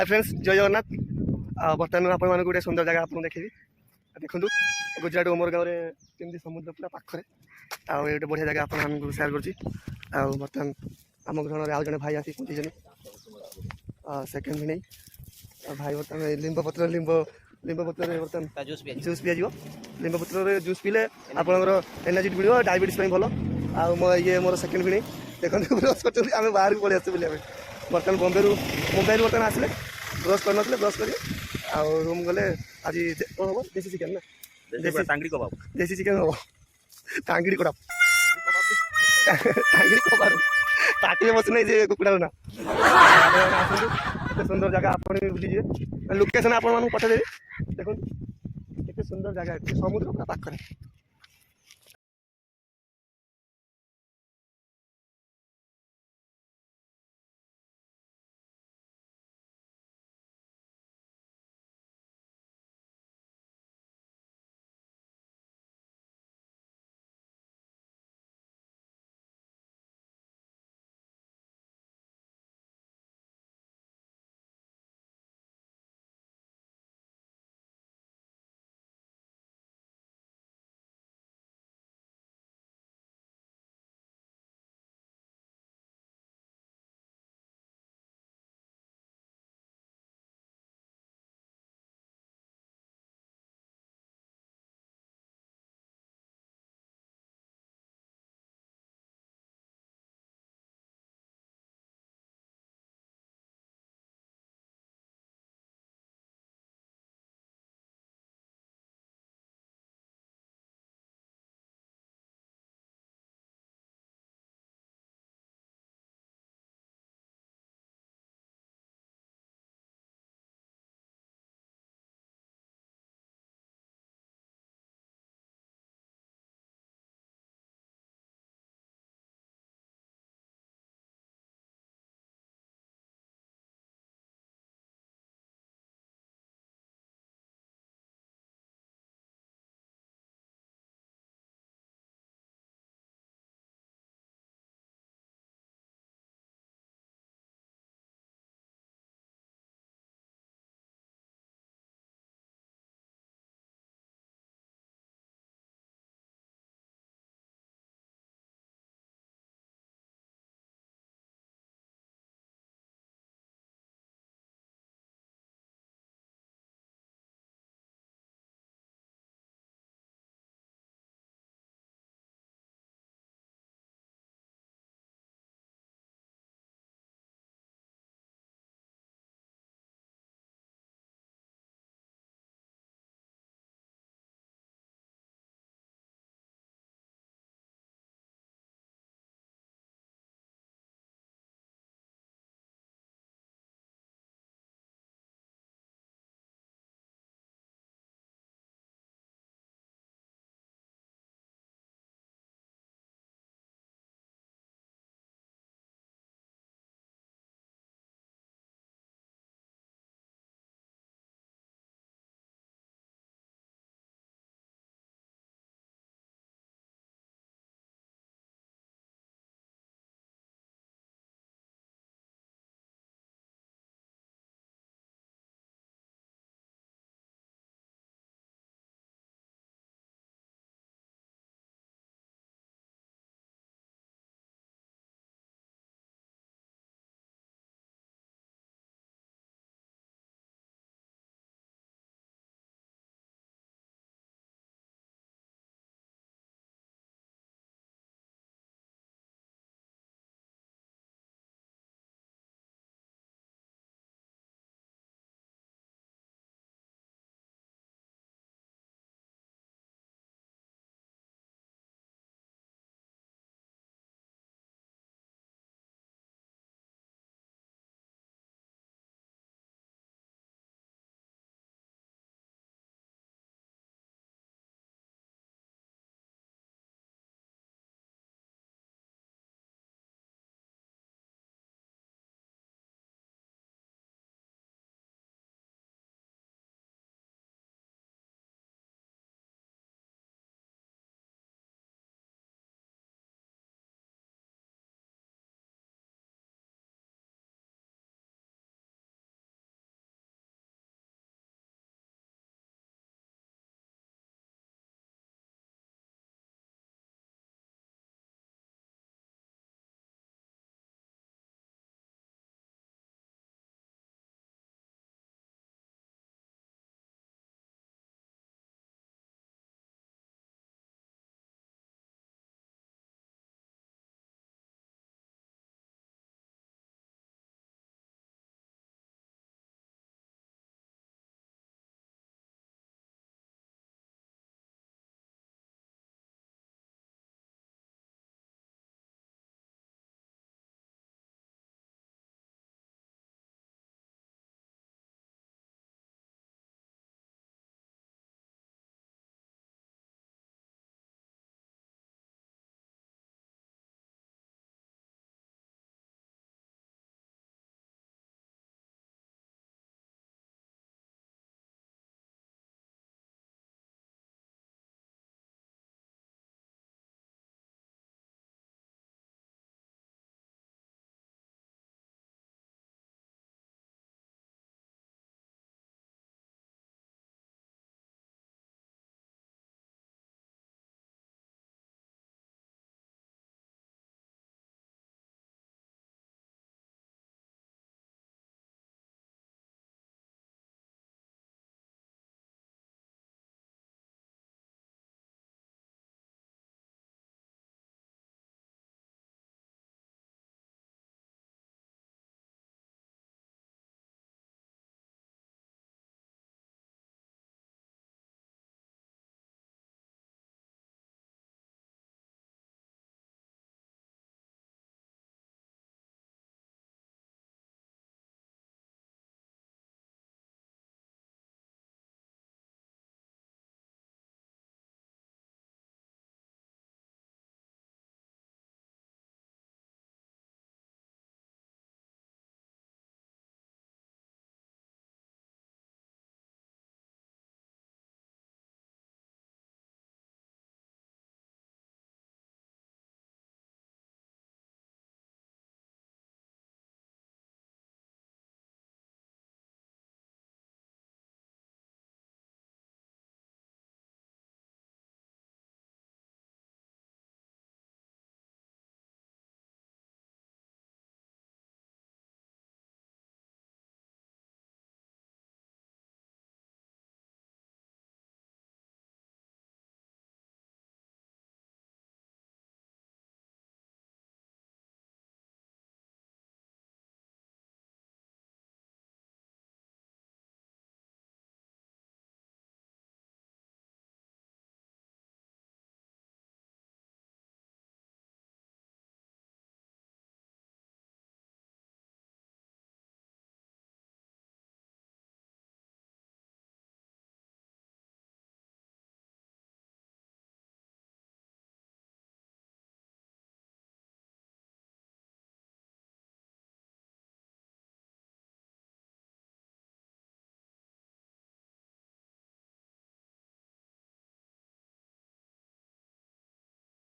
Friends जय जगन्नाथ। बर्तमान आप गोटे सुंदर जगह आपको देखी देखूँ गुजराट उमर गाँव में केमती समुद्र पूरा पाखे आए बढ़िया जगह आपको सेयार कर बर्तमान आम घर आउ जड़े भाई आसी पहुँची सेकेंड भी नहीं भाई बर्तमान लिंब पत्र लिंब पत्र बर्तमान जूस पी लिंब पत्र जूस पीले आपंकर एनर्जी मिले डायबिटीज भल ये मोर सेकेंड भी नहीं देखते ब्रश कर आम बाहर को पलि आसू बर्तमान बम्बे मुंबई बर्तमान आसिले ब्रश कर ब्रश कर रूम गले आज कौन हम देसी चिकेन ना देसी चिकेन हम टांगड़ी कबाब टांगड़ी कबाब पार्टी बस नहीं कुकुड़ार ना सुंदर जगह आप बुझीजे लोकेशन आपको पठेदेवी देखो सुंदर जगह समुद्र पूरा पाखे।